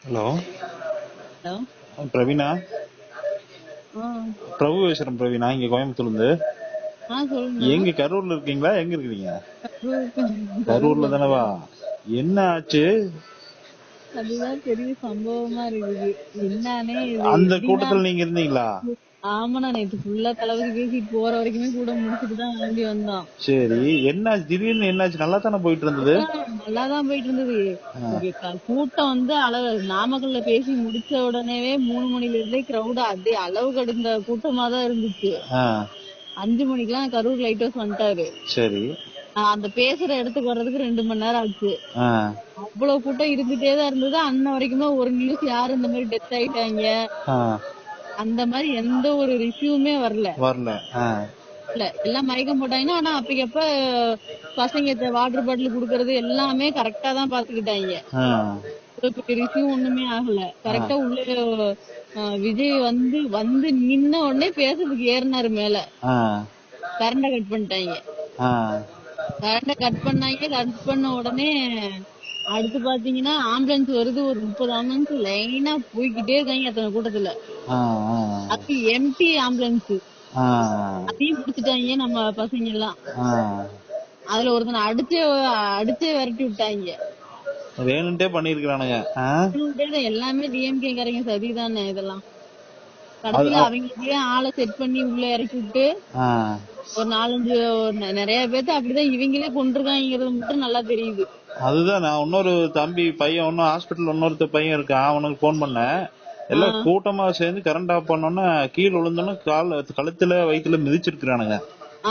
Hello hello. Praveena, ஆ. பிரபு பேசுறேன். பிரவீனா, இங்க கோயம்புத்தூர்ல இருந்து. சொல்லுங்க. எங்க கரூர்ல இருக்கீங்களா? எங்க இருக்கீங்க? கரூர்ல கரூர்ல தானவா? இருக்கேன். என்ன ஆச்சு? அதுதான் பெரிய சம்பவமா இருக்குது. என்னன்னே இது அந்த எப்படின்னா, கூட்டத்துல நீங்க இருந்தீங்களா? ஆமாண்ணா நேத்து ஃபுல்லா தளபதி பேசிட்டு போற வரைக்குமே கூட முடிச்சுட்டு தான் கிளம்பி வந்தோம். சரி, என்னாச்சு? திடீர்னு என்னாச்சு? நல்லா தானே போயிட்டு இருந்தது. நல்லாதான் போயிட்டு இருந்தது. இங்க கூட்டம் வந்து அளவு நாமக்கல்ல பேசி முடிச்ச உடனேவே 3 மணில இருந்தே கிரௌட் அதே அளவு கடந்த கூட்டமா தான் இருந்துச்சு. 5 மணிக்கெல்லாம் கரூர் லைட் ஹவுஸ் வந்துட்டாரு. சரி. அந்த பேசுற இடத்துக்கு வர்றதுக்கு 2 மணி நேரம் ஆச்சு. அவ்வளவு கூட்டம் இருந்துட்டே தான் இருந்தது. அன்ன வரைக்குமே ஒரு நியூஸ் யாரு இந்த மாதிரி டெத் ஆயிட்டாங்க அந்த மாதிரி எந்த ஒரு ரிவ்யூமே வரல. இல்ல எல்லாம் மயக்கம் போட்டாங்கன்னா, ஆனா அப்பக்கப்ப பசங்க வாட்டர் பாட்டில் குடுக்கறது எல்லாமே கரெக்டா தான் பாத்துக்கிட்டாங்க. ரிவ்யூ ஒண்ணுமே ஆகல. கரெக்டா உள்ள விஜய் வந்து நின்ன உடனே பேசுறதுக்கு ஏறினாரு மேல. கரண்ட கட் பண்ணிட்டாங்க. கரண்ட கட் பண்ண உடனே அடுத்து பாத்தீங்கன்னா ஆம்புலன்ஸ் வருது. ஒரு 30 ஆம்புலன்ஸ் லைனா போய்கிட்டே இருக்காங்க அத்தனை கூட்டத்துல. அது எம்டி ஆம்புலன்ஸ். அதையும் பிடிச்சிட்டாங்க நம்ம பசங்க எல்லாம். அதுல ஒருத்தனை அடிச்சே விரட்டி விட்டாங்க. வேணும்ட்டே பண்ணிருக்கானுங்க. எல்லாமே டிஎம்கே காரங்க சதிதானே இதெல்லாம். கடைசியில அவங்களுக்கே ஆளை செட் பண்ணி உள்ள இறக்கி விட்டு ஒரு 4-5 நிறைய பேர்த்து அப்படிதான் இவங்களே கொண்டிருக்காங்கிறது மட்டும் நல்லா தெரியுது. அதுதான் நான் இன்னொரு தம்பி பையன் ஒன்னும் ஹாஸ்பிட்டல் இன்னொருத்த பையன் இருக்கான், அவனுக்கு போன் பண்ணேன். எல்லாம் கூட்டமா சேர்ந்து கரண்ட் ஆஃப் பண்ணோன்னா கீழே விழுந்தோன்னு கழுத்துல வயிற்றுல மிதிச்சிருக்கிறானுங்க.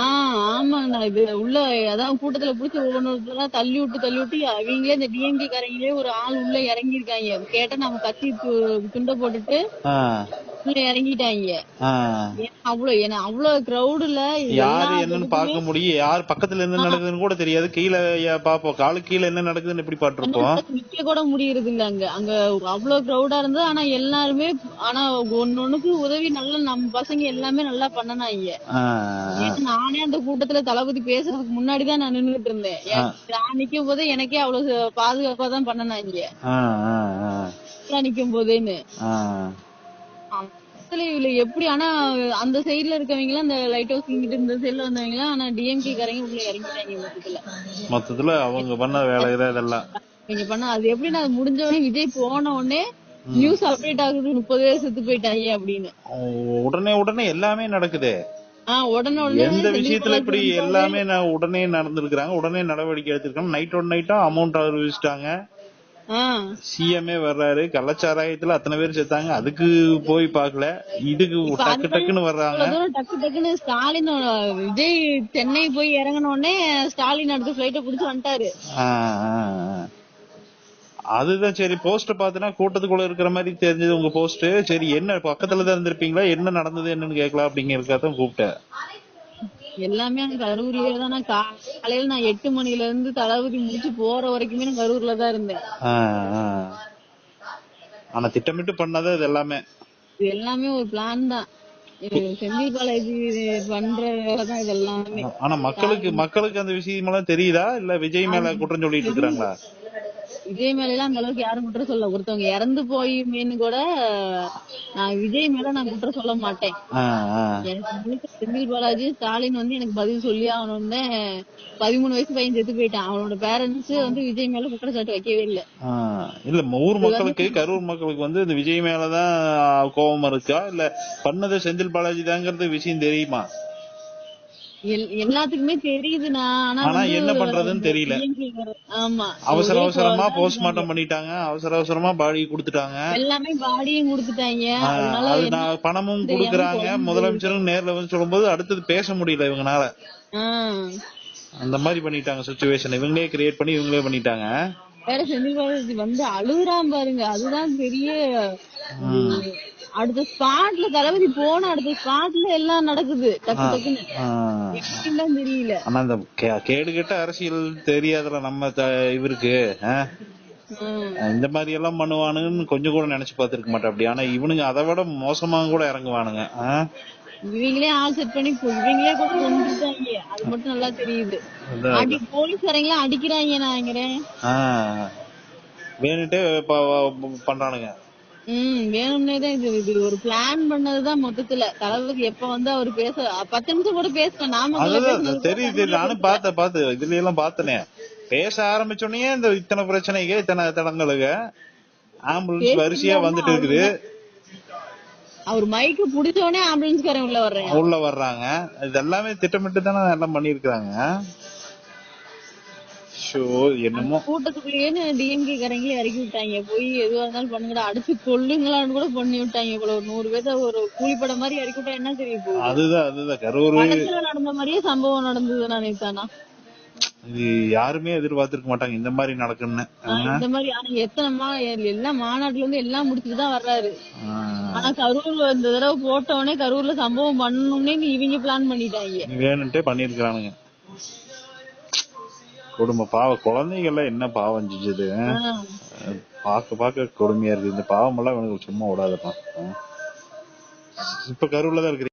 ஆமாண்ணா இது உள்ள அதான் கூட்டத்துல புடிச்சு ஒவ்வொருத்தரா தள்ளி விட்டு அவங்களே இந்த டிஎம்கே காரங்களே ஒரு ஆள் உள்ள இறங்கி இருக்காங்க. கேட்டா நம்ம கத்தி துண்டை போட்டுட்டு உள்ள இறங்கிட்டாங்க. அவ்வளவு கிரௌடுல யாரு என்னன்னு பாக்க முடியும்? யாரு பக்கத்துல என்ன நடக்குதுன்னு கூட தெரியாது. கீழே பாப்போம், காலு கீழே என்ன நடக்குதுன்னு எப்படி பாத்துருப்போம். நிக்க கூட முடியறது இல்ல. அங்க அவ்வளவு கிரௌடா இருந்தது. ஆனா எல்லாருமே ஒன்னொன்னுக்கு உதவி நல்லா நம்ம பசங்க எல்லாமே நல்லா பண்ணனாங்க. நானே அந்த கூட்டத்துல தளபதி பேசுறதுக்கு முன்னாடிதான் நான் நின்றுட்டு இருந்தேன். நான் நிக்கும் போதே எனக்கே அவ்வளவு பாதுகாப்பா தான் பண்ணனாங்க நிக்கும் போதேன்னு. எப்படி ஆனா அந்த சைடுல இருக்கவங்க எல்லாம், அந்த லைட் ஹவுஸ் இங்கிட்டு இந்த சைடுல வந்தவங்க எல்லாம், ஆனா டிஎம்கே காரங்க உள்ள இறங்கிட்டாங்க மொத்தத்துல அவங்க பண்ண வேலைதான் இதெல்லாம். நீங்க பண்ண அது எப்படின்னா, அது முடிஞ்ச உடனே விஜய் போன உடனே நியூஸ் அப்டேட் ஆகுது 30 பேர் செத்து போயிட்டாங்க அப்படின்னு. உடனே எல்லாமே நடக்குது. எந்த விஷயத்துல இப்படி எல்லாமே உடனே நடந்திருக்காங்க, உடனே நடவடிக்கை எடுத்திருக்காங்க. நைட்டோட நைட்டா அமௌண்ட் அறிவிச்சிட்டாங்க. சிஎம்ஏ வர்றாரு. கள்ளச்சாராயத்துல அத்தனை பேர் செத்தாங்க, அதுக்கு போய் பாக்கல. இதுக்கு டக்கு டக்குன்னு வர்றாங்க. டக்குன்னு ஸ்டாலின் விஜய் சென்னை போய் இறங்கின உடனே ஸ்டாலின் அடுத்த பிளைட்ட புடிச்சு வந்துட்டாரு. அதுதான் சரி. போஸ்ட் பாத்தீங்கன்னா கூட்டத்துக்குள்ள இருக்கிற மாதிரி தெரிஞ்சது உங்க போஸ்ட். சரி, என்ன பக்கத்துலதான் இருந்திருப்பீங்களா, என்ன நடந்தது என்னன்னு கேட்கலாம் அப்படிங்கறதுக்காக கூப்பிட்டேன். எல்லாமே அங்க கரூர்லயே தான். காலையில நான் 8 மணில இருந்து தளபதி முடிச்சு போற வரைக்குமே நான் கரூர்ல தான் இருந்தேன். ஆனா திட்டமிட்டு பண்ணாதான் இது எல்லாமே. இது எல்லாமே ஒரு பிளான் தான். செந்தில் பாலாஜி பண்ற வேலைதான் இது எல்லாமே. ஆனா மக்களுக்கு அந்த விஷயம் எல்லாம் தெரியுதா, இல்ல விஜய் மேல குற்றம் சொல்லிட்டு இருக்காங்களா? விஜய் மேல எல்லாம் அந்த அளவுக்கு யாரும் குற்றம் சொல்ல. ஒருத்தவங்க இறந்து போய் மீன் கூட நான் விஜய் மேல நான் குற்றம் சொல்ல மாட்டேன். எனக்கு செந்தில் பாலாஜி ஸ்டாலின் எனக்கு பதில் சொல்லி ஆகணும்னு 13 வயசு பையன் செத்து போயிட்டான். அவனோட பேரண்ட்ஸ் விஜய் மேல குற்றச்சாட்டு வைக்கவே இல்ல. இல்ல ஊர் மக்களுக்கு, கரூர் மக்களுக்கு இந்த விஜய் மேலதான் கோபம் இருக்கா, இல்ல பண்ணது செந்தில் பாலாஜி தாங்கிறது விஷயம் தெரியுமா? எல்லாத்துக்குமே தெரியுதுண்ணா. ஆனா என்ன பண்றதுன்னு தெரியல. ஆமா, அவசரமா போஸ்ட்மார்ட்டம் பண்ணிட்டாங்க, அவசரமா பாடி கொடுத்துட்டாங்க. எல்லாமே பாடியும் கொடுத்துட்டாங்க. அதனால பணமும் கொடுக்கறாங்க. முதலமைச்சரும் நேர்ல வந்து சொல்லும்போது அடுத்தது பேச முடியல இவங்கனால. அந்த மாதிரி பண்ணிட்டாங்க சிச்சுவேஷன். இவங்களே கிரியேட் பண்ணி இவங்களே பண்ணிட்டாங்க. வேற செந்தில் பாலாஜி அழுகுறான் பாருங்க, அதுதான் பெரிய. அடுத்த ஸ்பாட்ல தளபதி போன அடுத்த ஸ்பாட்ல எல்லாம் நடக்குது டக்கு டக்குன்னு. எப்படின்னு தெரியல. ஆனா இந்த கேடு கெட்ட அரசியல் தெரியாதுல நம்ம இவருக்கு. இந்த மாதிரி எல்லாம் பண்ணுவானுன்னு கொஞ்சம் கூட நினைச்சு பாத்துருக்க மாட்டேன் அப்படி. ஆனா இவனுங்க அதை விட மோசமா கூட இறங்குவானுங்க. இவங்களே ஆள் செட் பண்ணி இவங்களே கூட கொண்டுட்டாங்க. அது மட்டும் நல்லா தெரியுது. போலீஸ்காரங்க அடிக்கிறாங்க. நான் நினைக்கிறேன் வேணுட்டே பண்றானுங்க. வேணும்னேதான் இது ஒரு பிளான் பண்ணதுதான் மொத்தத்துல. தலைவருக்கு எப்ப வந்து அவர் பேச 10 நிமிஷம் கூட பேசணும். நாம தெரியுது, நானும் பாத்து இதுல எல்லாம் பாத்தனே. பேச ஆரம்பிச்சோடனே இந்த இத்தனை பிரச்சனைக்கு இத்தனை தடங்களுக்கு ஆம்புலன்ஸ் வரிசையா வந்துட்டு இருக்குது. அவர் மைக்கு புடிச்சோடனே ஆம்புலன்ஸ்காரன் உள்ள வர்றாங்க. இது எல்லாமே திட்டமிட்டு தானே எல்லாம் பண்ணிருக்காங்க. என்னமோ கூட்டத்துக்குள்ளேயே டிஎம்கே காரங்களே இறக்கி விட்டாங்க. போய் எதுவா இருந்தாலும் பண்ணுங்கடா, அடிச்சு கொள்ளுங்களான்னு கூட பண்ணி விட்டாங்க. இவ்வளவு 100 பேர்த்த ஒரு கூலிப்பட மாதிரி இறக்கி விட்டா என்ன தெரியும் போகுது. அதுதான் கரூர் நடந்த மாதிரியே சம்பவம் நடந்தது. நான் நினைத்தானா இது யாருமே எதிர்பார்த்திருக்க மாட்டாங்க இந்த மாதிரி நடக்குன்னு. இந்த மாதிரி எத்தனை எல்லாம் மாநாட்டுல இருந்து எல்லாம் முடிச்சுட்டுதான் வர்றாரு. ஆனா கரூர்ல இந்த தடவை போட்டவனே கரூர்ல சம்பவம் பண்ணணும்னே இவங்க பிளான் பண்ணிட்டாங்க. வேணும்ட்டே பண்ணிருக்கானுங்க. குடும்ப பாவம் குழந்தைகள் என்ன பாவம் செஞ்சது. பாக்க கொடுமையா இருக்கு. இந்த பாவம் எல்லாம் சும்மா விடாதப்பா. இப்ப கரூர்ல தான் இருக்கு.